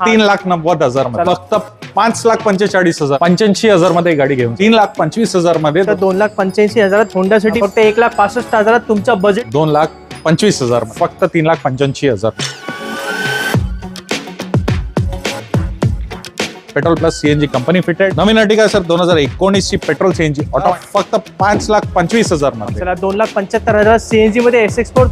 3,90,000 मध्ये, फक्त 5,45,000 85,000 मध्ये गाडी घेऊन 3,25,000 मध्ये, 2,85,000 होंडा सिटी फक्त 1,65,000 तुमचं बजेट, 2,25,000 फक्त 3,85,000. Petrol plus CNG company fitted नवीन अर्टिगा सर 2019 ची पेट्रोल सीएनजी ऑटो फक्त 5,25,000 मध्ये. चला 2,75,000 सीएनजी मध्ये S-Export.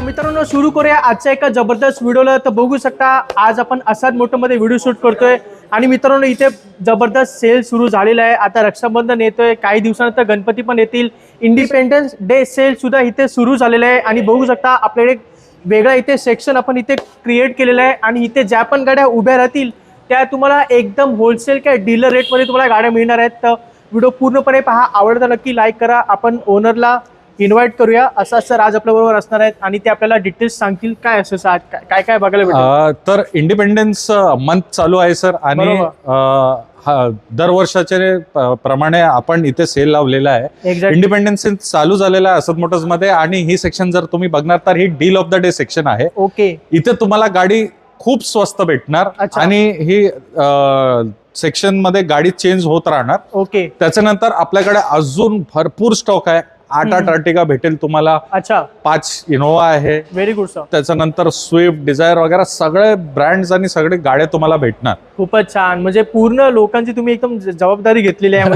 मित्रांनो सुरू करूया आजच्या एका जबरदस्त व्हिडिओला. तर बघू शकता आज आपण असाच मोठ्यामध्ये व्हिडिओ शूट करतोय आणि मित्रांनो इथे जबरदस्त सेल सुरू झालेला आहे. आता रक्षाबंधन येतोय, काही दिवसानंतर गणपती पण येतील, इंडिपेंडन्स डे सेल सुद्धा इथे सुरू झालेला आहे. आणि बघू शकता आपल्याकडे वेगळा इथे सेक्शन आपण इथे क्रिएट केलेला आहे आणि इथे ज्या पण गाड्या उभ्या राहतील त्या तुम्हाला एकदम होलसेल किंवा डीलर रेटमध्ये तुम्हाला गाड्या मिळणार आहेत. तर व्हिडिओ पूर्णपणे पहा, आवडता नक्की लाईक करा. आपण ओनरला इन्व्हाइट करूया. असं सर आज आपल्या बरोबर असणार आहेत आणि ते आपल्याला डिटेल्स सांगतील काय असं आज काय काय बघायला भेटेल. तर इंडिपेंडन्स मंथ चालू आहे सर आणि दरवर्षाच्या प्रमाणे आपण इथे सेल लावलेला आहे. इंडिपेंडन्स चालू झालेला आहे असद मोटर्स मध्ये आणि ही सेक्शन जर तुम्ही बघणार तर ही deal of the day section आहे. ओके, इथे तुम्हाला गाडी खूप स्वस्त भेटणार आणि ही सेक्शन मध्ये गाडी चेंज होत राहणार. ओके, त्याच्यानंतर आपल्याकडे अजून भरपूर स्टॉक आहे. 8 अर्टिगा भेटेल तुम्हाला. अच्छा, 5 इनोवा आहे. Very good sir. त्याच्यानंतर स्विफ्ट डिझायर वगैरे सगळे ब्रँड्स आणि सगळे गाड्या तुम्हाला भेटणार. खूपच छान. म्हणजे पूर्ण लोकांची तुम्ही एकदम जबाबदारी घेतलेली आहे.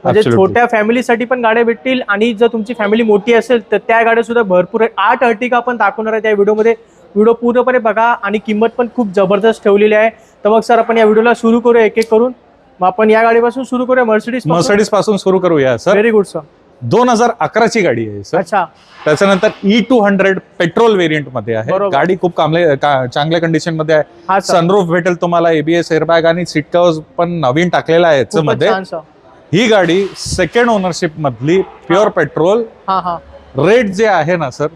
म्हणजे छोट्या फॅमिलीसाठी पण गाड्या भेटतील आणि जर तुमची फॅमिली मोठी असेल तर त्या गाड्या सुद्धा भरपूर आहेत. 8 अर्टिगा आपण दाखवणार आहे त्या व्हिडिओमध्ये. व्हिडिओ पूर्णपणे बघा आणि किंमत पण खूप जबरदस्त ठेवलेली आहे. तर मग सर आपण या व्हिडिओला सुरू करूया एक एक करून. मग आपण या गाडीपासून सुरू करूया, मर्सिडीज पासून सुरू करूया सर. Very good sir. 2011 ची गाडी आहे सर. अच्छा, त्याच्यानंतर E200 पेट्रोल व्हेरियंट मध्ये आहे. गाडी खूप चांगल्या कंडिशन मध्ये आहे. सनरूफ भेटेल तुम्हाला, ABS एअरबॅग आणि सीट कव्हर्स पण नवीन टाकलेला आहे याच्यामध्ये. ही गाडी सेकंड ओनरशिप मधली प्युअर पेट्रोल. रेट जे आहे ना सर,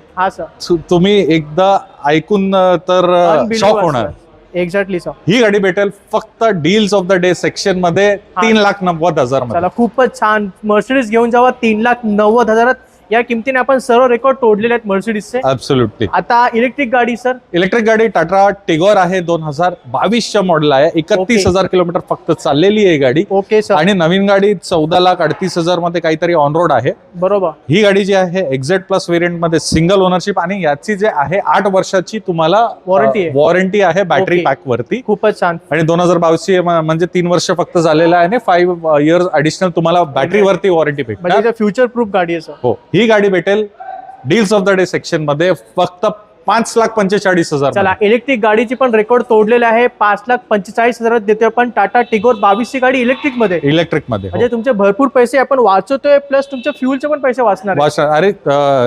तुम्ही एकदा ऐकून तर शॉक होणार. Exactly sir. ही गाडी भेटेल फक्त deals of the day section मध्ये 3,90,000 मध्ये. खूपच छान. मर्सिडीज घेऊन जावा 3,90,000 या किमतीने. आपण सर्व रेकॉर्ड तोडलेले आहेत मर्सिडीजचे. ऍब्सोल्युटली. आता इलेक्ट्रिक गाडी सर. इलेक्ट्रिक गाडी टाटा टिगोर आहे. 2022 मॉडेल आहे. 31,000 किलोमीटर फक्त चाललेली आहे गाडी. Okay sir. आणि नवीन गाडी 14,38,000 मध्ये काहीतरी ऑन रोड आहे. बरोबर. ही गाडी जी आहे एक्झॅक्ट प्लस व्हेरियंट मध्ये सिंगल ओनरशिप आणि याची जे आहे 8 वर्षाची तुम्हाला वॉरंटी आहे बॅटरी पॅक वरती. खूपच छान. आणि 2022 म्हणजे 3 वर्ष फक्त झालेलं आहे आणि 5 इयर्स ऍडिशनल तुम्हाला बॅटरी वरती वॉरंटी भेटणार. फ्युचर प्रूफ गाडी आहे सर. हो, ही गाडी भेटेल deals of the day section मध्ये फक्त 5,45,000. चला, इलेक्ट्रिक गाडीची पण रेकॉर्ड तोडलेला आहे. 5,45,000 देतोय आपण. टाटा टिगोर 22 ची गाडी इलेक्ट्रिक मध्ये. म्हणजे तुमचे भरपूर पैसे आपण वाचवतोय, प्लस तुमच्या फ्युलचे पण पैसे वाचणार. अरे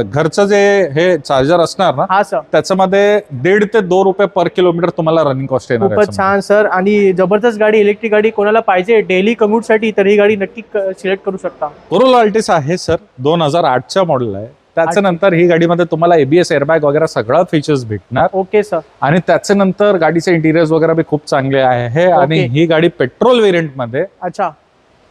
घरचं जे हे चार्जर असणार ना, हा सर, त्याच्यामध्ये 1.5 ते 2 रुपये पर किलोमीटर तुम्हाला रनिंग कॉस्ट येणार. खूपच छान सर. आणि जबरदस्त गाडी, इलेक्ट्रिक गाडी कोणाला पाहिजे डेली कम्युट साठी तर ही गाडी नक्की सिलेक्ट करू शकता. कोरोला अल्टिस आहे सर. 2008 मॉडेल आहे. त्याच्यानंतर ही गाडीमध्ये तुम्हाला ABS एअरबॅग वगैरे सगळं फीचर्स भेटणार. Okay sir. आणि त्याच्यानंतर गाडीचे इंटिरियर्स वगैरे बी खूप चांगले आहे. आणि ही गाडी पेट्रोल व्हेरियंट मध्ये. अच्छा,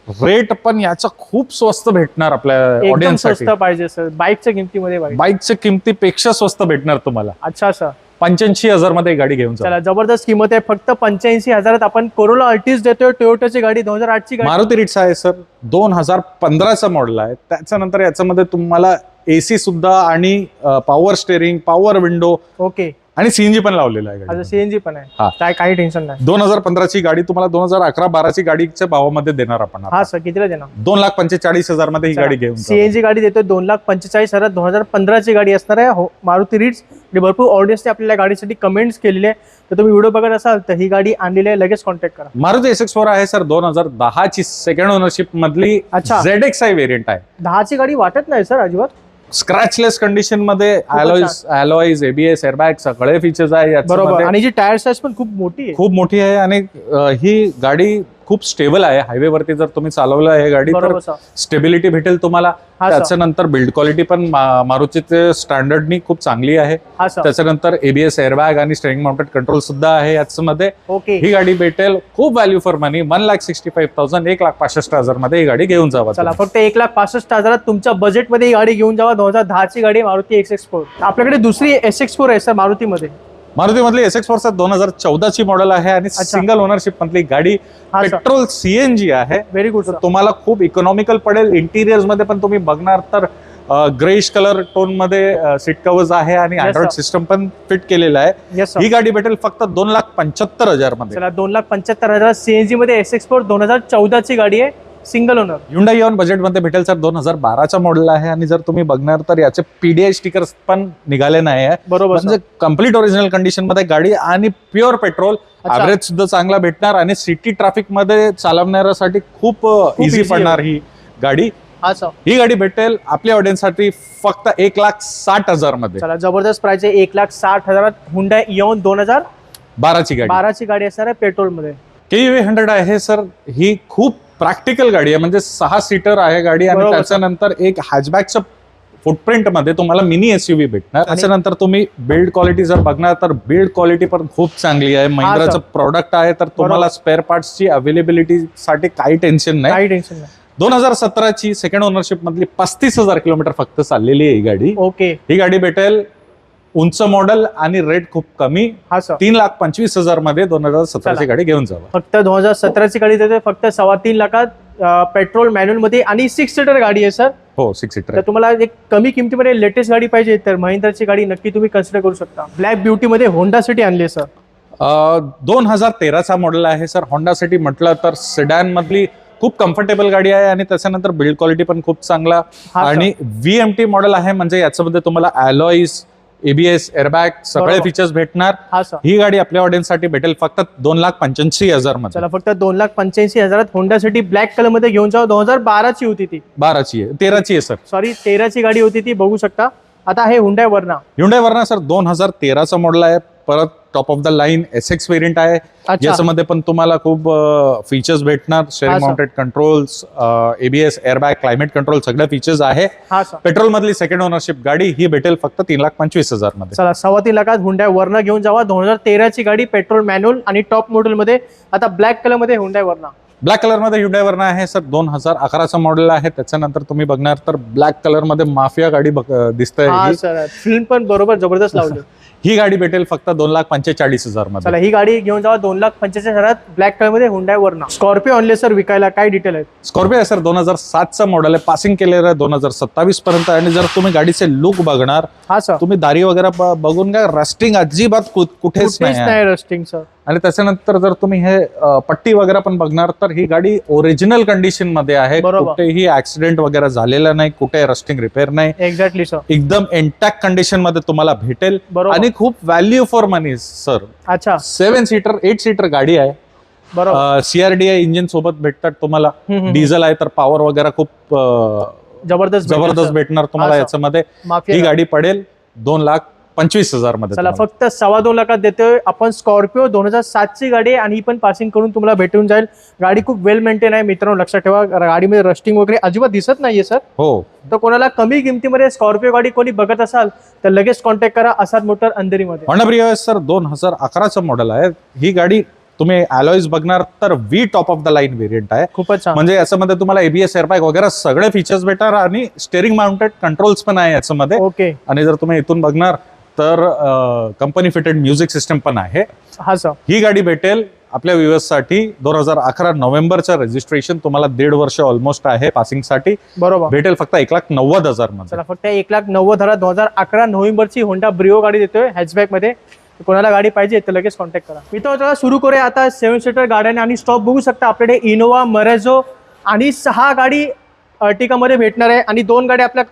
रेट पण याचा खूप स्वस्त भेटणार आपल्या ऑडियन्ससाठी. स्वस्त पाहिजे सर. बाईकच्या किमतीमध्ये, बाईकच्या किमतीपेक्षा स्वस्त भेटणार तुम्हाला. अच्छा सर. 85,000 मध्ये गाडी घेऊन चला, जबरदस्त किंमत आहे. फक्त 85,000 आपण कोरोला अल्टिस देतोय. टोयोटाची गाडी 2008 ची गाडी. मारुती रिट्स आहे सर. 2015 मॉडेल आहे. त्याच्यानंतर याच्यामध्ये तुम्हाला AC सुद्धा आणि power steering, power window. Okay. आणि सीएनजी पण लावलेला आहे. सीएनजी पण आहे. काय काही टेन्शन नाही. 2015 ची गाडी तुम्हाला 2011-12 ची गाडीच्या भावामध्ये देणार आपण. हा सर, कितीला देणार? 2,45,000 मध्ये ही गाडी घेऊन. सीएनजी गाडी देतोय 2,45,000. 2015 ची गाडी असणार आहे. मारुती रिट्स. भरपूर ऑडियन्सने आपल्याला गाडीसाठी कमेंट्स केलेले आहे. तर तुम्ही व्हिडिओ बघत असाल तर ही गाडी आणलेली आहे, लगेच कॉन्टॅक्ट करा. मारुती SX4 आहे सर. 2010 ची सेकंड ओनरशिप मधली ZXi व्हेरियंट आहे. 10 ची गाडी वाटत नाही सर अजिबात. स्क्रॅचलेस कंडिशन मध्ये अलॉईज ABS एअरबॅग सगळे फीचर्स आहे. बरोबर. आणि जी टायर साईज पण खूप मोठी आहे. आणि ही गाडी खूप स्टेबल आहे. हायवे वरती जर तुम्ही चालवलं आहे गाडी तर बरोबर सर. स्टेबिलिटी भेटेल तुम्हाला. हा सर. त्याच्यानंतर बिल्ड क्वालिटी पण मारुतीचे स्टँडर्डनी खूप चांगली आहे. हा सर. त्याच्यानंतर एबीएस एअरबॅग आणि स्टेरिंग माउंटेड कंट्रोल सुद्धा आहे याच्यामध्ये. ओके. ही गाडी भेटेल खूप व्हॅल्यू फॉर मनी 1,65,000 1,65,000 मध्ये ही गाडी घेऊन जावा. चला फक्त 1,65,000 तुमच्या बजेटमध्ये ही गाडी घेऊन जावा. 2010 ची गाडी मारुती SX4. आपल्याकडे दुसरी SX4 आहे सर मारुतीमध्ये. मारुतीमधली SX4 2014 ची मॉडेल आहे आणि सिंगल ओनरशिप मधली गाडी पेट्रोल CNG आहे. Very good. तुम्हाला खूप इकॉनॉमिकल पडेल. इंटिरियर्स मध्ये पण तुम्ही बघणार तर ग्रेश कलर टोन मध्ये सीट कव्हर्स आहे आणि अँड्रॉइड सिस्टम पण फिट केलेला आहे. ही गाडी भेटेल फक्त 2,75,000 मध्ये. चला 2,75,000 CNG मध्ये SX4 2014 ची गाडी आहे, single owner. Hyundai Ion budget मध्ये भेटेल सर. 2012चा मॉडेल आहे आणि जर तुम्ही बघणार तर याचे PDI स्टिकर्स पण निघाले नाही आहे. बरोबर. म्हणजे कम्प्लीट ओरिजिनल कंडिशन मध्ये गाडी आणि प्युअर पेट्रोल. ऍव्हरेज सुद्धा चांगला भेटणार आणि सिटी ट्रॅफिक मध्ये चालवण्यासाठी खूप इझी पडणार ही गाडी. ही गाडी भेटेल आपल्या ऑडियन्ससाठी फक्त 1,60,000 मध्ये. चला जबरदस्त प्राइस आहे. 1,60,000 Hyundai Ion 2012 ची गाडी असणार आहे पेट्रोल मध्ये. KUV 100 आहे सर. ही खूप प्रॅक्टिकल गाडी आहे. म्हणजे 6 सीटर आहे गाडी आणि त्याच्यानंतर एक हॅचबॅकच्या फुटप्रिंट मध्ये तुम्हाला मिनी SUV भेटणार. त्याच्यानंतर तुम्ही बिल्ड क्वालिटी जर बघणार तर बिल्ड क्वालिटी पण खूप चांगली आहे. महिंद्राचं प्रोडक्ट आहे तर तुम्हाला स्पेअर पार्ट्सची अवेलेबिलिटी साठी काही टेन्शन नाही. 2017 ची सेकंड ओनरशिप मधली 35,000 किलोमीटर फक्त चाललेली आहे ही गाडी. ओके. ही गाडी भेटेल उंच मॉडेल आणि रेट खूप कमी. 3,25,000 मध्ये 2017 ची गाडी घेऊन जावा. फक्त 2017 ची गाडी देते फक्त 3.25 लाखात पेट्रोल मॅन्युअल मध्ये आणि 6 सीटर गाडी आहे सर. हो 6 सीटर. तर तुम्हाला एक कमी किमतीमध्ये लेटेस्ट गाडी पाहिजे तर महिंद्राची गाडी नक्की तुम्ही कन्सिडर करू शकता. ब्लॅक ब्युटी मध्ये होंडा सिटी आणली आहे सर. 2013चा मॉडेल आहे सर. होंडा सिटी म्हटलं तर सेडॅन मधली खूप कम्फर्टेबल गाडी आहे आणि त्याच्यानंतर बिल्ड क्वालिटी पण खूप चांगला आणि VMT मॉडेल आहे. म्हणजे याच्यामध्ये तुम्हाला अलॉईज, ABS, एअरबॅग सगळे फीचर्स भेटणार. ही गाडी आपल्या ऑडियन्ससाठी भेटेल फक्त 2,85,000 मध्ये. चला फक्त 2,85,000 होंडा सिटी ब्लॅक कलर मध्ये घेऊन जाऊ. 2012 ची होती ती. 13 ची आहे सर. सॉरी 13 ची गाडी होती ती. बघू शकता. आता हे Hyundai Verna सर 2013चा मॉडेल आहे. परत top of the line SX variant आहे. याच्यामध्ये पण तुम्हाला खूप फीचर्स भेटणार. Steering mounted controls, ABS, airbag, climate control सगळे फीचर्स आहे. पेट्रोल मधली सेकंड ओनरशिप गाडी ही भेटेल फक्त 3,25,000 मध्ये. चला 3.25 लाखात Hyundai Verna घेऊन जावा. 2013 ची गाडी पेट्रोल मॅन्युअल आणि टॉप मॉडेल मध्ये. आता ब्लॅक कलर मध्ये Hyundai Verna. ब्लॅक कलर मध्ये Hyundai Verna आहे सर. 2011चा मॉडेल आहे. त्याच्यानंतर तुम्ही बघणार तर ब्लॅक कलर मध्ये माफिया गाडी दिसतंय. फिल्म पण बरोबर जबरदस्त लावली. ही गाडी भेटेल फक्त 2,45,000 मध्ये. चला ही गाडी घेऊन जावा 2,45,000 ब्लॅक कलर मध्ये Hyundai Verna. स्कॉर्पिओ आणले सर विकायला. काय डिटेल आहेत? स्कॉर्पिओ आहे सर. 2007चा मॉडेल आहे. पासिंग केलेलं आहे 2027 पर्यंत. आणि जर तुम्ही गाडीचे लुक बघणार तुम्ही दारी वगैरे बघून काय रस्टिंग अजिबात कुठेच नाही रस्टिंग सर. आणि त्याच्यानंतर जर तुम्ही हे पट्टी वगैरे पण बघणार तर ही गाडी ओरिजिनल कंडिशन मध्ये आहे. कुठेही ऍक्सिडेंट वगैरे झालेला नाही. कुठे रस्टिंग रिपेअर नाही. Exactly sir. एकदम इंटॅक्ट कंडिशन मध्ये तुम्हाला भेटेल आणि खूप value for money sir. 7 seater 8 seater गाडी आहे. CRDI इंजिन सोबत भेटतात तुम्हाला. डिझेल आहे तर पॉवर वगैरे खूप जबरदस्त भेटणार तुम्हाला याच्यामध्ये. ही गाडी पडेल 2,25,000 मध्ये. चला फक्त 2.25 लाखात देतोय आपण स्कॉर्पिओ. 2007 ची गाडी आहे आणि ही पण पासिंग करून तुम्हाला भेटून जाईल. गाडी खूप वेल मेंटेन आहे मित्रांनो. लक्षात ठेवा गाडीमध्ये रस्टिंग वगैरे अजिबात दिसत नाहीये सर. हो. तर कोणाला कमी किमतीमध्ये स्कॉर्पिओ गाडी कोणी बघत असाल तर लगेच कॉन्टॅक्ट करा आसाद मोटर अंधेरीमध्ये. होंडा ब्रिओ सर 2011चं मॉडेल आहे. ही गाडी तुम्ही अलॉईज बघणार तर V top of the line variant आहे. खूपच छान. म्हणजे याच्यामध्ये तुम्हाला ABS, एअरबॅग वगैरे सगळे फीचर्स भेटणार आणि स्टेरिंग माउंटेड कंट्रोल्स पण आहे याच्यामध्ये. ओके. आणि जर तुम्ही इथून बघणार तर कंपनी फिटेड म्युझिक सिस्टम पण आहे. ही गाडी भेटेल आपल्या व्ह्युअर्ससाठी 2011 नोव्हेंबरचं रजिस्ट्रेशन. तुम्हाला 1.5 वर्ष ऑलमोस्ट आहे पासिंग साठी. बरोबर. भेटेल फक्त 1,90,000 मध्ये. चला फक्त 1,90,000 2011 नोव्हेंबरची होंडा ब्रिओ गाडी देतोय हॅचबॅक मध्ये. कोणाला गाडी पाहिजे तर लगेच कॉन्टॅक्ट करा. मित्रांनो सुरू करूया आता 7 सीटर गाड्याने आणि स्टॉप बघू शकता आपल्याकडे इनोवा, मरेझो आणि 6 गाडी अर्टिका मध्ये भेटणार आहे आणि दोन गाड्या आपल्या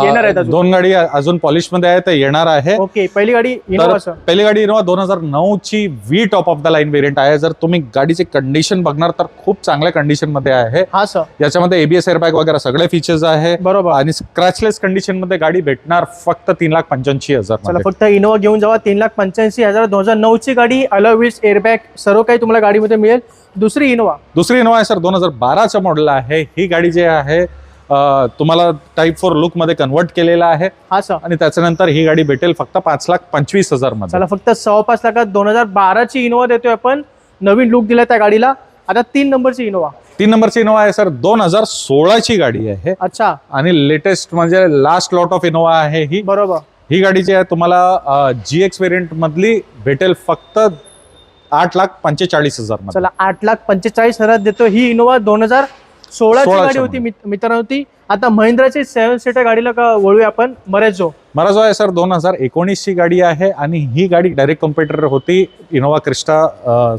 येणार आहेत अजून. दोन गाडी अजून पॉलिश मध्ये आहे ते येणार आहे. ओके, पहिली गाडी इनोवा सर. पहिली गाडी इनोवा 2009 ची V top of the line variant आहे. जर तुम्ही गाडीची कंडिशन बघणार तर खूप चांगल्या कंडिशन मध्ये आहे. हा सर. याच्यामध्ये एबीएस एअरबॅग वगैरे सगळे फीचर्स आहे. बरोबर. आणि स्क्रॅचलेस कंडिशन मध्ये गाडी भेटणार फक्त 3,85,000. चला फक्त इनोवा घेऊन जावा 3,85,000. 2009 ची गाडी, अलॉय व्हील्स, एअरबॅग सर्व काही तुम्हाला गाडीमध्ये मिळेल. दुसरी इनोवा आहे सर 2012चा मॉडेल आहे. ही गाडी जी आहे तुम्हाला टाईप 4 लुक मध्ये कन्वर्ट केलेला आहे. हा सर. आणि त्याच्यानंतर ही गाडी भेटेल फक्त 5,25,000 मध्ये. चला फक्त 5.5 लाखात 2012 ची इनोवा देतोय आपण. नवीन लुक दिला त्या गाडीला. आता 3 नंबरची इनोवा. 3 नंबरची इनोवा आहे सर 2016 ची गाडी आहे. अच्छा. आणि लेटेस्ट म्हणजे लास्ट लॉट ऑफ इनोवा आहे ही. बरोबर. ही गाडी जी आहे तुम्हाला GX व्हेरियंट मधली भेटेल फक्त 8,45,000 चला 8,45,000 देतो. ही इनोवा 2016 ची गाडी होती मित्रांनो ती. आता महिंद्राची 7 सीटर गाडीला का वळूया आपण. मरेझो आहे सर 2019 ची गाडी आहे आणि ही गाडी डायरेक्ट कॉम्पिटिटर होती इनोवा क्रिस्टा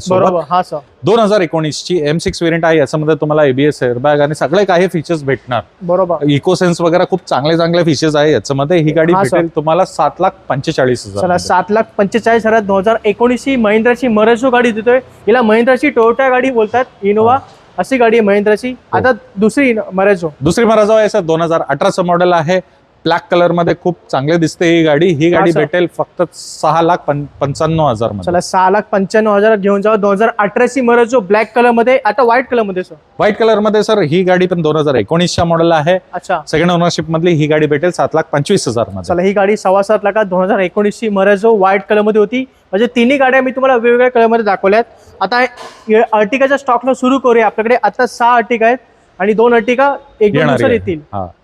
बरोबर. हा सर. 2019 ची M6 व्हेरियंट आहे. याच्यामध्ये तुम्हाला एबीएस एअरबॅग आणि सगळे काही फीचर्स भेटणार. बरोबर. इकोसेन्स वगैरे खूप चांगले फीचर्स आहे याच्यामध्ये. ही गाडी भेटेल तुम्हाला 7,45,000. चला 7,45,000. 2019 ची महिंद्राची मरेझो गाडी देतोय. हिला महिंद्राची टोयोटा गाडी बोलतात. इनोवा अशी गाडी आहे महिंद्राची. आता दुसरी मरेझो आहे सर 2018चं मॉडेल आहे. ब्लॅक कलर मध्ये खूप चांगले दिसते ही गाडी. ही गाडी भेटेल फक्त 6,95,000. चला 6,95,000 घेऊन जाऊ. 2018 ची मरेझो ब्लॅक कलर मध्ये. आता व्हाईट कलर मध्ये सर. व्हाईट कलर मध्ये सर ही गाडी पण 2019च्या मॉडेल आहे. अच्छा. सेकंड ओनरशिप मधली ही गाडी भेटेल 7,25,000 मध्ये. चला ही गाडी 7.25 लाखात 2019 ची मरेझो व्हाईट कलर मध्ये होती. म्हणजे तिन्ही गाड्या मी तुम्हाला वेगवेगळ्या कलर मध्ये दाखवल्यात. आता अर्टिकाच्या स्टॉकला सुरू करूया. आपल्याकडे आता 6 अर्टिका आहेत आणि 2 अर्टिका 1-2 दिवसात येतील.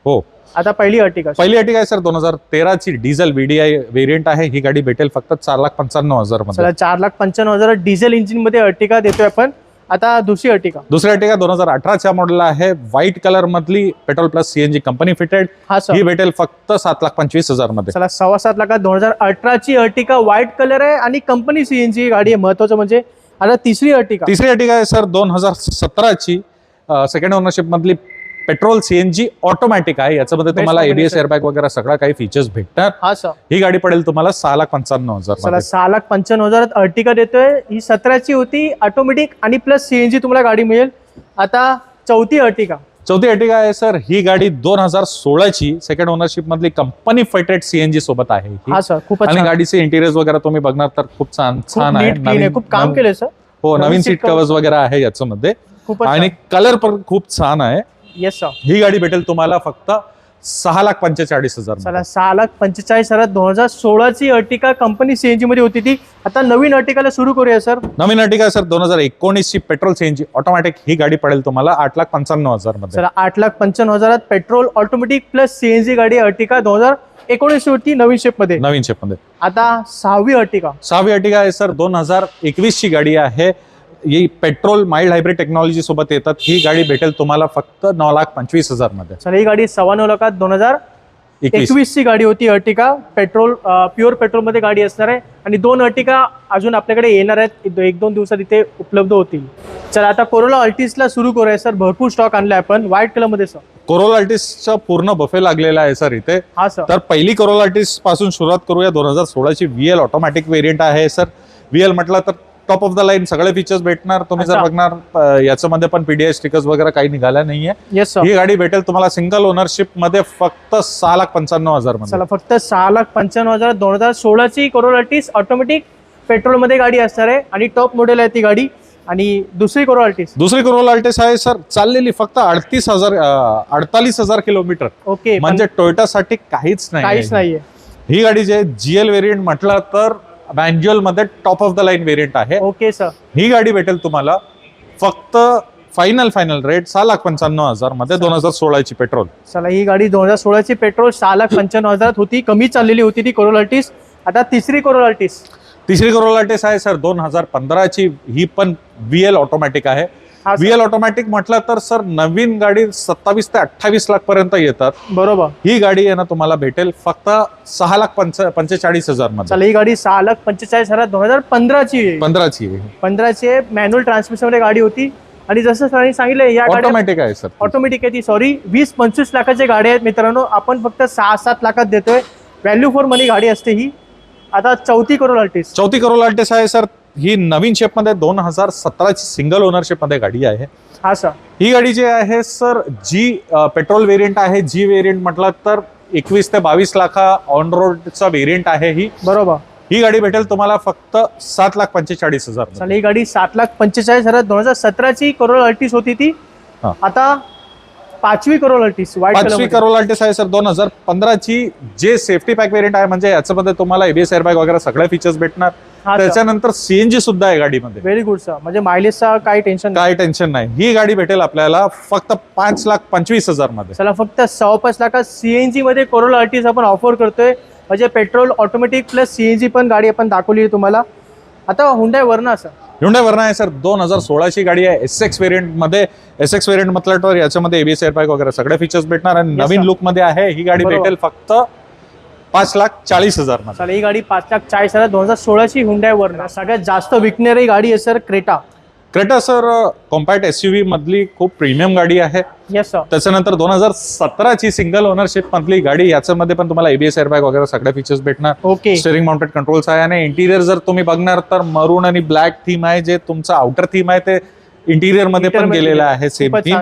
हो. आता पहिली अर्टिका आहे सर 2013 ची डिझेल VDI व्हेरियंट आहे. ही गाडी भेटेल फक्त 4,95,000 मध्ये. चला 4,95,000 डिझेल इंजिन मध्ये अर्टिका देतोय आपण. आता दुसरी अर्टिका 2018च्या मॉडेल आहे. व्हाईट कलर मधली petrol plus CNG company fitted. ही भेटेल फक्त 7,25,000 मध्ये. चला 7.25 लाखात 2018 ची अर्टिका व्हाईट कलर आहे आणि कंपनी CNG गाडी आहे. महत्वाचं म्हणजे आता तिसरी अर्टिका आहे सर 2017 ची सेकंड ओनरशिप मधली पेट्रोल CNG ऑटोमॅटिक आहे. याच्यामध्ये तुम्हाला एबीएस एअरबॅग वगैरे सगळा काही फीचर्स भेटणार. हा सर. ही गाडी पडेल तुम्हाला 6,95,000. चला 6,95,000 अर्टिका देतोय. ही 17ची होती. ऑटोमॅटिक आणि प्लस CNG तुम्हाला गाडी मिळेल. आता चौथी अर्टिका आहे सर. ही गाडी 2016 ची सेकंड ओनरशिप मधली कंपनी फिटेड CNG सोबत आहे. हा सर. खूप आणि गाडीचे इंटिरियर वगैरे तुम्ही बघणार तर खूप छान आहे. खूप काम केलंय सर. हो, नवीन सीट कव्हर्स वगैरे आहे याच्यामध्ये. आणि कलर पण खूप छान आहे. Yes sir. ही गाडी भेटेल तुम्हाला फक्त 6,45,000. चला 6,45,000. 2016 ची अर्टिका कंपनी CNG मध्ये होती ती. आता नवीन अर्टिकाला सुरू करूया सर. नवीन अर्टिका सर 2019 ची पेट्रोल CNG ऑटोमॅटिक. ही गाडी पडेल तुम्हाला 8,95,000 मध्ये. चला 8,95,000 पेट्रोल ऑटोमॅटिक प्लस CNG गाडी अर्टिका 2019 होती नवीन शेप मध्ये. आता सहावी अर्टिका आहे सर 2021 ची गाडी आहे. ही पेट्रोल माइल्ड हायब्रिड टेक्नॉलॉजी सोबत येतात. ही गाडी भेटेल तुम्हाला फक्त 9,25,000 मध्ये. चला ही गाडी 9.25 लाखात 2021 ची गाडी होती अर्टिका. पेट्रोल प्युअर पेट्रोल मध्ये गाडी असणार आहे. आणि 2 अर्टिका अजून आपल्याकडे येणार आहेत. 1-2 दिवसात इथे उपलब्ध होतील. चला आता कोरोला अल्टिसला सुरू करूया सर. भरपूर स्टॉक आणलाय आपण व्हाईट कलर मध्ये सर. कोरोला अल्टिसचा पूर्ण बफे लागलेला आहे सर इथे. हा सर. तर पहिली कोरोला अल्टिस पासून सुरुवात करूया. 2016 ची VL ऑटोमॅटिक व्हेरियंट आहे सर. VL म्हटलं तर टॉप ऑफ द लाईन सगळे फीचर्स भेटणार. तुम्ही जर बघणार याच्यामध्ये पण PDI स्टिकर्स वगैरे काही निघाल्या नाहीये. ही गाडी भेटेल तुम्हाला सिंगल ओनरशिप मध्ये फक्त 6,95,000 मध्ये. चला फक्त 6,95,000. 2016 ची कोरोला अल्टिस ऑटोमॅटिक पेट्रोल मध्ये गाडी असणार आहे आणि टॉप मॉडेल आहे ती गाडी. आणि दुसरी कोरोला अल्टिस आहे सर. चाललेली फक्त 48,000 किलोमीटर. ओके. म्हणजे टोयोटासाठी काहीच नाहीये. ही गाडी जे GL व्हेरियंट म्हटलं तर मॅन्युअल मध्ये top of the line variant आहे. Okay sir. ही गाडी भेटेल तुम्हाला फक्त फायनल रेट 6,95,000 मध्ये. 2016 ची पेट्रोल. चला ही गाडी 2016 ची पेट्रोल 6,95,000 होती. कमी चाललेली होती ती कोरोला अल्टिस. आता तिसरी कोरोला अल्टिस आहे सर 2015 ची. ही पण VL ऑटोमॅटिक आहे. VL ऑटोमॅटिक म्हटलं तर सर नवीन गाडी 27 ते 28 लाख पर्यंत येतात. बरोबर. ही गाडी आहे ना तुम्हाला भेटेल फक्त 6,45,000 मध्ये. चला ही गाडी 6,45,000 2015 ची. 15 ची मॅन्युअल ट्रान्समिशन मध्ये गाडी होती. आणि जसं सरांनी सांगितलं या गाड्या ऑटोमॅटिक आहे सर. ऑटोमॅटिक आहे ती. सॉरी, 20-25 लाखाच्या गाड्या आहेत मित्रांनो, आपण फक्त 6-7 लाखात देतोय. व्हॅल्यू फॉर मनी गाडी असते ही. आता चौथी करोल अल्टिस. चौथी करोल अल्टिस आहे सर. ही नवीन शेपमध्ये 2017ची सिंगल ओनरशिप मध्ये गाडी आहे. हा सर. ही गाडी जी आहे सर जी पेट्रोल वेरियंट आहे. जी वेरियंट म्हटलं तर 21 ते 22 लाखा ऑन रोडचा वेरियंट आहे ही. बरोबर. ही गाडी भेटेल तुम्हाला फक्त 7,45,000. चालेल, ही गाडी 7,45,000. 2017ची करोल अल्टिस होती ती. हा. आता 5वी करोल अल्टिस व्हाईट कलर. 5वी करोल अल्टिस आहे सर. 2015ची जे सेफ्टी पॅक वेरियंट आहे, म्हणजे याच्यामध्ये तुम्हाला एबीएस एअरबॅग वगैरे सगळे फीचर्स भेटणार. त्याच्यानंतर सीएनजी सुद्धा आहे गाडीमध्ये. Very good sir. म्हणजे मायलेजचा काही टेन्शन नाही. ही गाडी भेटेल आपल्याला फक्त 5,25,000 मध्ये. चला, फक्त 5 लाखात सीएनजी मध्ये करोल अल्टिस आपण ऑफर करतोय. म्हणजे पेट्रोल ऑटोमॅटिक प्लस सीएनजी पण गाडी आपण दाखवली तुम्हाला. आता हुंडाई वर्ना सर. हुंडाई वर्ना आहे सर. 2016ची गाडी आहे. एसएक्स वेरियंट मध्ये. एसएक्स वेरियंट म्हटलं तर याच्यामध्ये एबीएस एअरबॅग वगैरे सगळे फीचर्स भेटणार आणि नवीन लुक मध्ये आहे. ही गाडी भेटेल फक्त 5,40,000 मध्ये. चला, ही गाडी 5,40,000. 2016ची हुंडाई वर्ना. सगळ्यात जास्त विकणारी गाडी आहे sir Creta. Creta sir compact SUV मधली खूप प्रीमियम गाडी आहे. Yes sir. त्याच्यानंतर 2017ची सिंगल ओनरशिप मधली गाडी. याच्यामध्ये पण तुम्हाला एबीएस एअरबॅग वगैरे सगळे फीचर्स भेटणार. ओके. स्टेअरिंग माउंटेड कंट्रोल्स आहे आणि इंटिरियर जर तुम्ही बघणार तर मरून आणि ब्लॅक थीम आहे. जे तुमचं आउटर थीम आहे ते इंटिरियर मध्ये पण गेलेलं आहे. Same theme.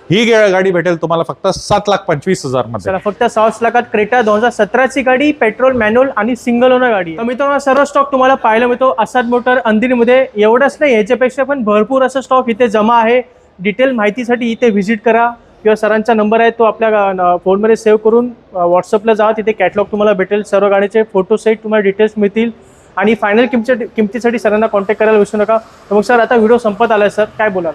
ही गाडी भेटेल तुम्हाला फक्त 7,25,000 मध्ये. चला, फक्त 6 लाखात क्रेटा. 2017ची गाडी, पेट्रोल मॅन्युअल आणि सिंगल ओनर गाडी. तर मित्रांनो, सर्व स्टॉक तुम्हाला पाहायला मिळतो आसाद मोटर अंधेरीमध्ये. एवढंच नाही, याच्यापेक्षा पण भरपूर असं स्टॉक इथे जमा आहे. डिटेल माहितीसाठी इथे व्हिजिट करा किंवा सरांचा नंबर आहे तो आपल्या फोनमध्ये सेव्ह करून व्हॉट्सअपला जा. तिथे कॅटलॉग तुम्हाला भेटेल. सर्व गाडीचे फोटो सहित तुम्हाला डिटेल्स मिळतील आणि फायनल किमतीसाठी सरांना कॉन्टॅक्ट करायला विसरू नका. तर मग सर, आता व्हिडिओ संपत आलाय सर, काय बोलाल?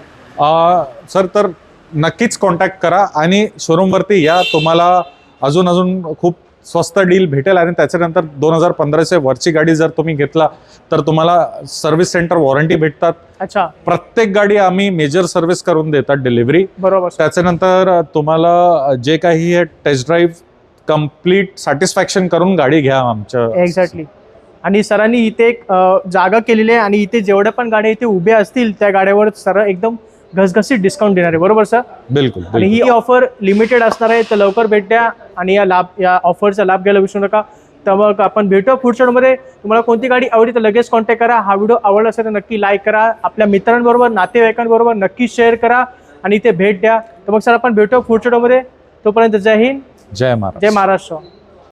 सर तर नक्कीच कॉन्टॅक्ट करा आणि शोरूमवरती या. तुम्हाला अजून खूप स्वस्त डील भेटेल. आणि त्याच्यानंतर 2015च्या वरची गाडी जर तुम्ही घेतला तर तुम्हाला सर्व्हिस सेंटर वॉरंटी भेटतात. अच्छा. प्रत्येक गाडी आम्ही मेजर सर्व्हिस करून देतात, डिलिव्हरी. बरोबर. त्याच्यानंतर तुम्हाला जे काही आहे टेस्ट ड्राईव्ह कम्प्लीट सॅटिस्फॅक्शन करून गाडी घ्या आमच्या. एक्झॅक्टली. आणि सरांनी इथे एक जागा केलेली आहे आणि इथे जेवढ्या पण गाड्या इथे उभ्या असतील त्या गाड्यावर सर एकदम घसघसीत डिस्काउंट देणार आहे. बरोबर सर? बिलकुल. आणि ही ऑफर लिमिटेड असणार आहे, तर लवकर भेट द्या आणि या ऑफरचा लाभ घ्यायला विसरू नका. तर मग आपण भेटूया पुढच्या व्हिडिओमध्ये. तुम्हाला कोणती गाडी आवडली तर लगेच कॉन्टॅक्ट करा. हा व्हिडिओ आवडला असेल तर नक्की लाईक करा. आपल्या मित्रांबरोबर, नातेवाईकांबरोबर नक्की शेअर करा आणि इथे भेट द्या. तर मग सर, आपण भेटूया पुढच्या व्हिडिओमध्ये. तोपर्यंत जय हिंद, जय महाराष्ट्र. जय महाराष्ट्र.